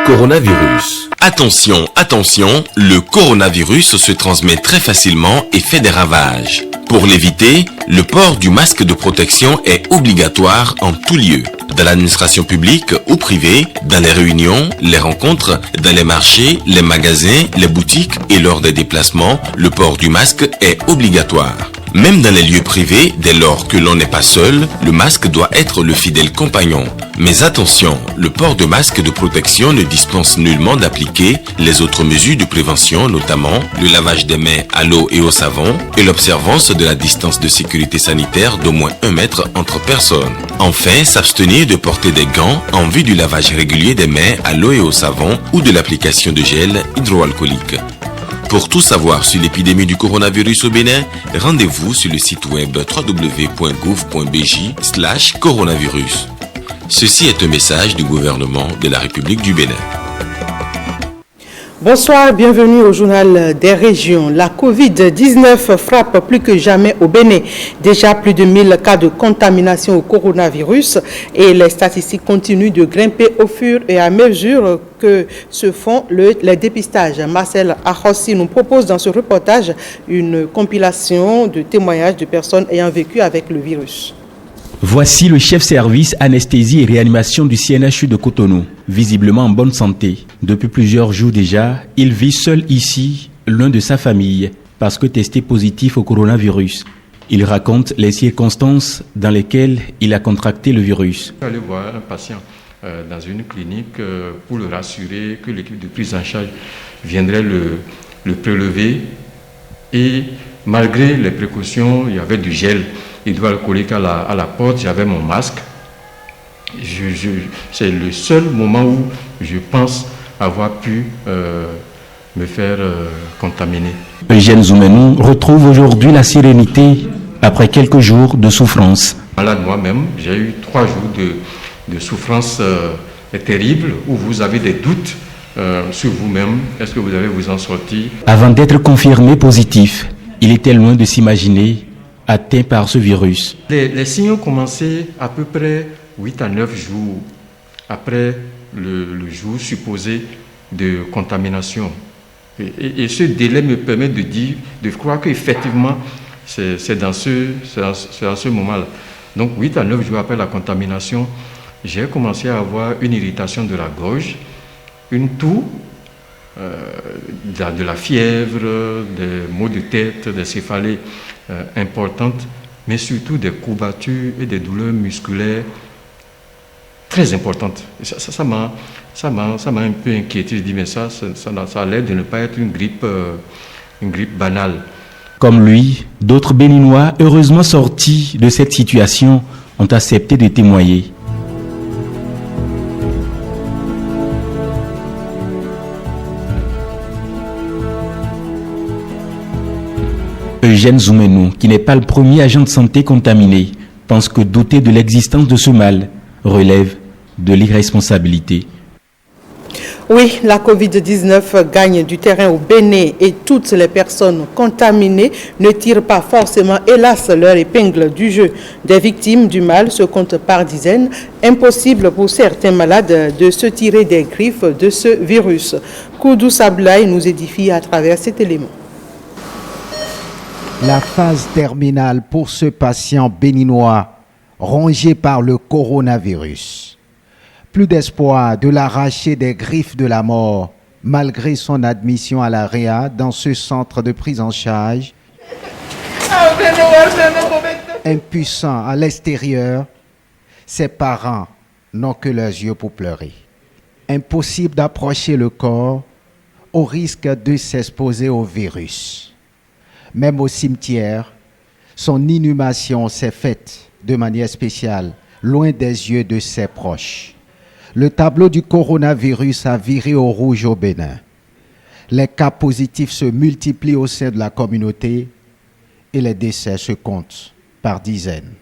Coronavirus. Attention, attention, le coronavirus se transmet très facilement et fait des ravages. Pour l'éviter, le port du masque de protection est obligatoire en tout lieu. Dans l'administration publique ou privée, dans les réunions, les rencontres, dans les marchés, les magasins, les boutiques et lors des déplacements, le port du masque est obligatoire. Même dans les lieux privés, dès lors que l'on n'est pas seul, le masque doit être le fidèle compagnon. Mais attention, le port de masque de protection ne dispense nullement d'appliquer les autres mesures de prévention, notamment le lavage des mains à l'eau et au savon et l'observance de la distance de sécurité sanitaire d'au moins 1 mètre entre personnes. Enfin, s'abstenir de porter des gants en vue du lavage régulier des mains à l'eau et au savon ou de l'application de gel hydroalcoolique. Pour tout savoir sur l'épidémie du coronavirus au Bénin, rendez-vous sur le site web www.gouv.bj/coronavirus. Ceci est un message du gouvernement de la République du Bénin. Bonsoir, bienvenue au journal des régions. La Covid-19 frappe plus que jamais au Bénin. Déjà plus de 1000 cas de contamination au coronavirus et les statistiques continuent de grimper au fur et à mesure que se font les dépistages. Marcel Arossi nous propose dans ce reportage une compilation de témoignages de personnes ayant vécu avec le virus. Voici le chef service anesthésie et réanimation du CNHU de Cotonou, visiblement en bonne santé. Depuis plusieurs jours déjà, il vit seul ici, loin de sa famille, parce que testé positif au coronavirus. Il raconte les circonstances dans lesquelles il a contracté le virus. Je suis allé voir un patient dans une clinique pour le rassurer que l'équipe de prise en charge viendrait le prélever. Et malgré les précautions, il y avait du gel hydroalcoolique à la porte, j'avais mon masque. C'est le seul moment où je pense avoir pu me faire contaminer. Eugène Zoumenou retrouve aujourd'hui la sérénité après quelques jours de souffrance. Malade moi-même, j'ai eu 3 jours de souffrance terrible où vous avez des doutes sur vous-même. Est-ce que vous allez vous en sortir? Avant d'être confirmé positif, il était loin de s'imaginer atteint par ce virus. Les signes ont commencé à peu près 8 à 9 jours après le jour supposé de contamination. Et ce délai me permet de croire qu'effectivement, c'est dans ce moment-là. Donc 8 à 9 jours après la contamination, j'ai commencé à avoir une irritation de la gorge, une toux, de la fièvre, des maux de tête, des céphalées importantes, mais surtout des courbatures et des douleurs musculaires très importantes. Ça m'a un peu inquiété. Je dis, mais ça a l'air de ne pas être une grippe banale. Comme lui, d'autres Béninois, heureusement sortis de cette situation, ont accepté de témoigner. Eugène Zoumenou, qui n'est pas le premier agent de santé contaminé, pense que douter de l'existence de ce mal relève de l'irresponsabilité. Oui, la Covid-19 gagne du terrain au Bénin et toutes les personnes contaminées ne tirent pas forcément, hélas, leur épingle du jeu. Des victimes du mal se comptent par dizaines. Impossible pour certains malades de se tirer des griffes de ce virus. Koudou Sablaï nous édifie à travers cet élément. La phase terminale pour ce patient béninois rongé par le coronavirus. Plus d'espoir de l'arracher des griffes de la mort malgré son admission à la réa dans ce centre de prise en charge. Impuissant à l'extérieur, ses parents n'ont que leurs yeux pour pleurer. Impossible d'approcher le corps au risque de s'exposer au virus. Même au cimetière, son inhumation s'est faite de manière spéciale, loin des yeux de ses proches. Le tableau du coronavirus a viré au rouge au Bénin. Les cas positifs se multiplient au sein de la communauté et les décès se comptent par dizaines.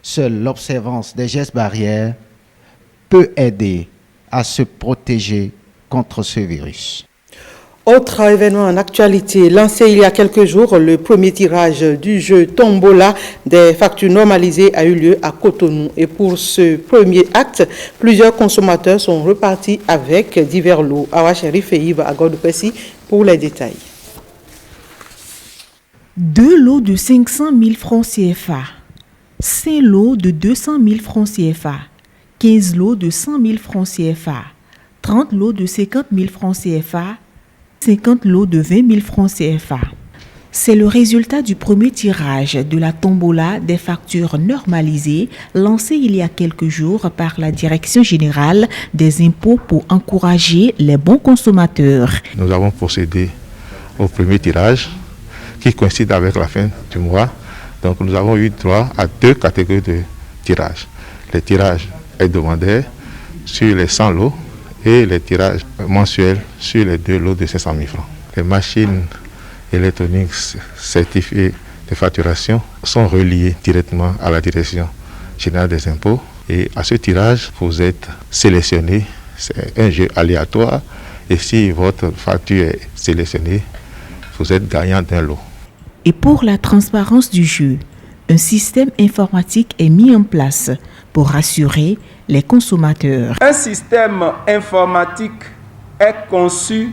Seule l'observance des gestes barrières peut aider à se protéger contre ce virus. Autre événement en actualité, lancé il y a quelques jours, le premier tirage du jeu Tombola des factures normalisées a eu lieu à Cotonou. Et pour ce premier acte, plusieurs consommateurs sont repartis avec divers lots. Awa Sherif et Yves Agodou-Pessi pour les détails. 2 lots de 500 000 francs CFA, 5 lots de 200 000 francs CFA, 15 lots de 100 000 francs CFA, 30 lots de 50 000 francs CFA, 50 lots de 20 000 francs CFA. C'est le résultat du premier tirage de la tombola des factures normalisées lancé il y a quelques jours par la Direction générale des impôts pour encourager les bons consommateurs. Nous avons procédé au premier tirage qui coïncide avec la fin du mois. Donc nous avons eu droit à 2 catégories de tirages. Les tirages hebdomadaires sur les 100 lots et les tirages mensuels sur les 2 lots de 500 000 francs. Les machines électroniques certifiées de facturation sont reliées directement à la Direction générale des impôts. Et à ce tirage, vous êtes sélectionné. C'est un jeu aléatoire. Et si votre facture est sélectionnée, vous êtes gagnant d'un lot. Et pour la transparence du jeu, un système informatique est mis en place pour rassurer les consommateurs. Un système informatique est conçu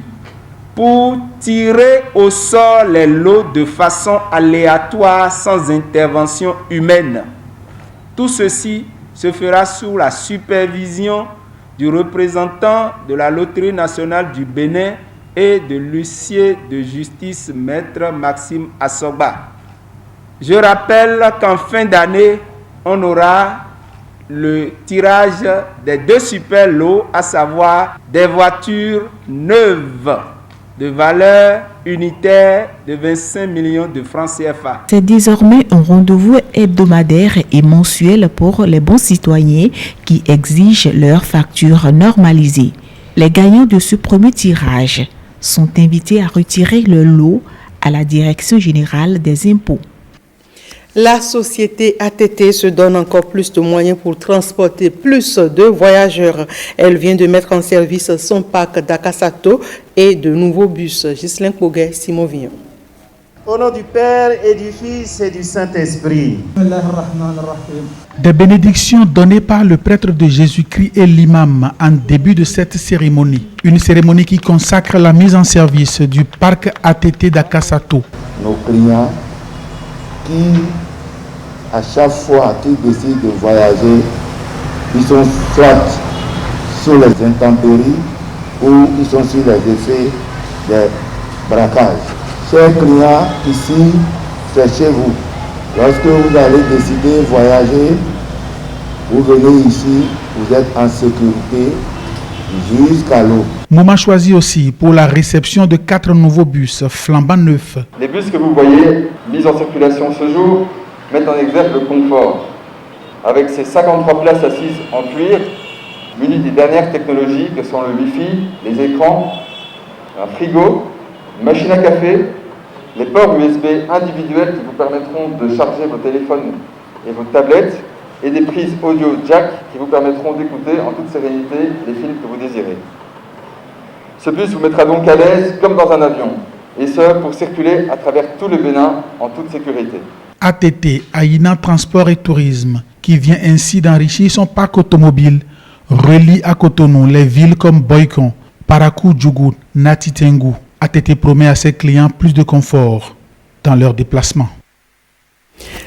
pour tirer au sort les lots de façon aléatoire sans intervention humaine. Tout ceci se fera sous la supervision du représentant de la Loterie nationale du Bénin et de l'huissier de justice maître Maxime Assoba. Je rappelle qu'en fin d'année, on aura le tirage des 2 super lots, à savoir des voitures neuves de valeur unitaire de 25 millions de francs CFA. C'est désormais un rendez-vous hebdomadaire et mensuel pour les bons citoyens qui exigent leurs factures normalisées. Les gagnants de ce premier tirage sont invités à retirer le lot à la Direction générale des impôts. La société ATT se donne encore plus de moyens pour transporter plus de voyageurs. Elle vient de mettre en service son parc d'Akasato et de nouveaux bus. Ghislain Koguet, Simon Villon. Au nom du Père et du Fils et du Saint-Esprit. Des bénédictions données par le prêtre de Jésus-Christ et l'imam en début de cette cérémonie. Une cérémonie qui consacre la mise en service du parc ATT d'Akasato. Nos clients qui, à chaque fois qu'ils décident de voyager, ils sont soit sur les intempéries ou ils sont sur les effets des braquages. Chers clients, ici, c'est chez vous. Lorsque vous allez décider de voyager, vous venez ici, vous êtes en sécurité jusqu'à l'eau. Moment choisi aussi pour la réception de 4 nouveaux bus flambant neufs. Les bus que vous voyez mis en circulation ce jour mettent en exergue le confort. Avec ses 53 places assises en cuir, munies des dernières technologies que sont le Wi-Fi, les écrans, un frigo, une machine à café, les ports USB individuels qui vous permettront de charger vos téléphones et vos tablettes, et des prises audio jack qui vous permettront d'écouter en toute sérénité les films que vous désirez. Ce bus vous mettra donc à l'aise comme dans un avion, et ce pour circuler à travers tout le Bénin en toute sécurité. ATT, Aïna Transport et Tourisme, qui vient ainsi d'enrichir son parc automobile, relie à Cotonou les villes comme Boycon, Parakou, Djougou, Natitengu. ATT promet à ses clients plus de confort dans leurs déplacements.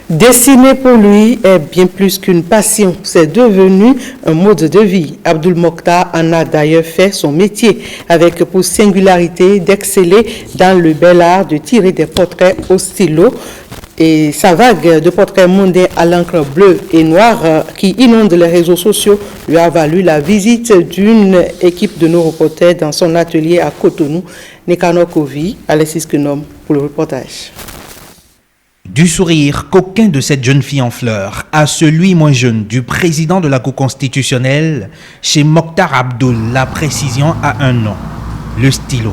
Dessiner pour lui est bien plus qu'une passion, c'est devenu un mode de vie. Abdul Mokhtar en a d'ailleurs fait son métier, avec pour singularité d'exceller dans le bel art de tirer des portraits au stylo. Et sa vague de portraits mondains à l'encre bleue et noire qui inonde les réseaux sociaux lui a valu la visite d'une équipe de nos reporters dans son atelier à Cotonou. Nekano Kovi, Alexis Kenom pour le reportage. Du sourire coquin de cette jeune fille en fleurs à celui moins jeune du président de la Cour constitutionnelle, chez Mokhtar Abdul, la précision a un nom, le stylo.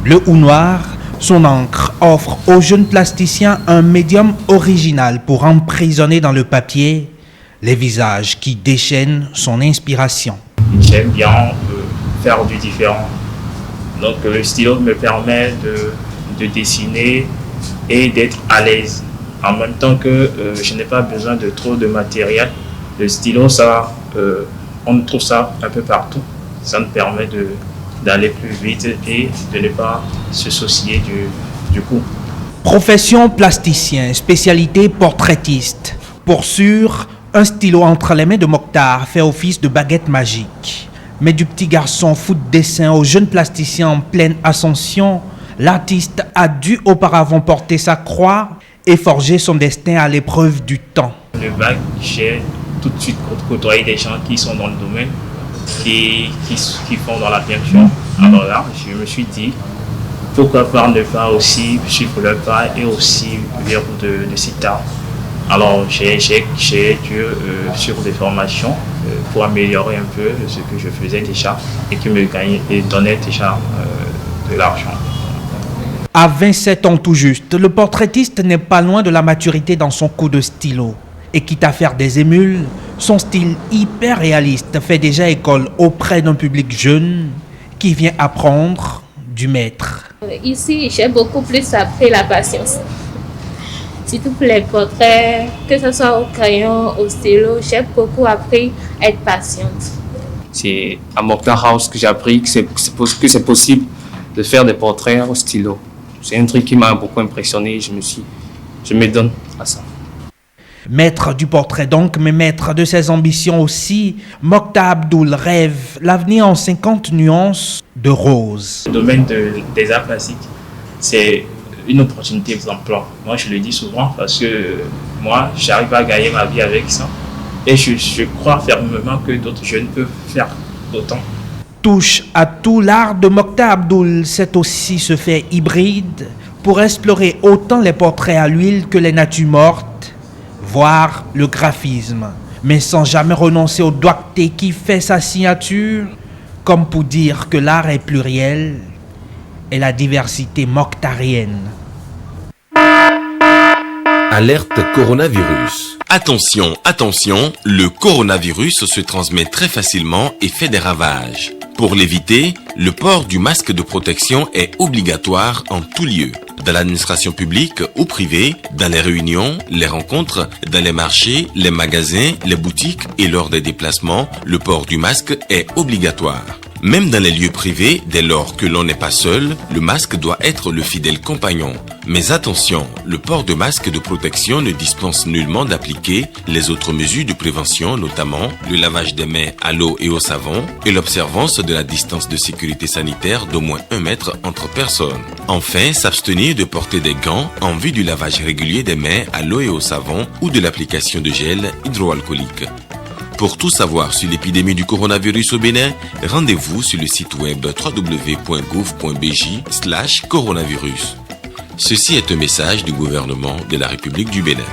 Bleu ou noir, son encre offre au jeune plasticien un médium original pour emprisonner dans le papier les visages qui déchaînent son inspiration. J'aime bien faire du différent. Donc le stylo me permet de dessiner et d'être à l'aise. En même temps que je n'ai pas besoin de trop de matériel. Le stylo, ça, on trouve ça un peu partout. Ça nous permet d'aller plus vite et de ne pas se soucier du coût. Profession plasticien, spécialité portraitiste. Pour sûr, un stylo entre les mains de Mokhtar fait office de baguette magique. Mais du petit garçon fou de dessin au jeune plasticien en pleine ascension, l'artiste a dû auparavant porter sa croix et forger son destin à l'épreuve du temps. Le bac, j'ai tout de suite côtoyé des gens qui sont dans le domaine, qui font dans la peinture. Alors là, je me suis dit, pourquoi pas ne pas aussi suivre le pas et aussi vivre de cet art. Alors j'ai dû suivre des formations pour améliorer un peu ce que je faisais déjà et qui me donnait déjà de l'argent. À 27 ans tout juste, le portraitiste n'est pas loin de la maturité dans son coup de stylo. Et quitte à faire des émules, son style hyper réaliste fait déjà école auprès d'un public jeune qui vient apprendre du maître. Ici, j'ai beaucoup plus appris la patience. Surtout pour les portraits, que ce soit au crayon, au stylo, j'ai beaucoup appris à être patiente. C'est à Mokhtar House que j'ai appris que c'est possible de faire des portraits au stylo. C'est un truc qui m'a beaucoup impressionné. Je me donne à ça. Maître du portrait donc, mais maître de ses ambitions aussi, Mokhtar Abdoul rêve l'avenir en 50 nuances de rose. Le domaine des arts plastiques, c'est une opportunité d'emploi. Moi, je le dis souvent parce que moi, j'arrive à gagner ma vie avec ça. Et je crois fermement que d'autres jeunes peuvent faire autant. Touche à tout l'art de Mokhtar Abdoul, c'est aussi se faire hybride pour explorer autant les portraits à l'huile que les natures mortes, voire le graphisme, mais sans jamais renoncer au doigté qui fait sa signature, comme pour dire que l'art est pluriel et la diversité mokhtarienne. Alerte coronavirus. Attention, attention, le coronavirus se transmet très facilement et fait des ravages. Pour l'éviter, le port du masque de protection est obligatoire en tout lieu. Dans l'administration publique ou privée, dans les réunions, les rencontres, dans les marchés, les magasins, les boutiques et lors des déplacements, le port du masque est obligatoire. Même dans les lieux privés, dès lors que l'on n'est pas seul, le masque doit être le fidèle compagnon. Mais attention, le port de masque de protection ne dispense nullement d'appliquer les autres mesures de prévention, notamment le lavage des mains à l'eau et au savon et l'observance de la distance de sécurité sanitaire d'au moins 1 mètre entre personnes. Enfin, s'abstenir de porter des gants en vue du lavage régulier des mains à l'eau et au savon ou de l'application de gel hydroalcoolique. Pour tout savoir sur l'épidémie du coronavirus au Bénin, rendez-vous sur le site web www.gouv.bj/coronavirus. Ceci est un message du gouvernement de la République du Bénin.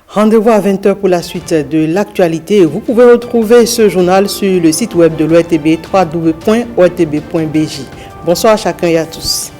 Rendez-vous à 20h pour la suite de l'actualité. Vous pouvez retrouver ce journal sur le site web de l'ORTB, www.ortb.bj. Bonsoir à chacun et à tous.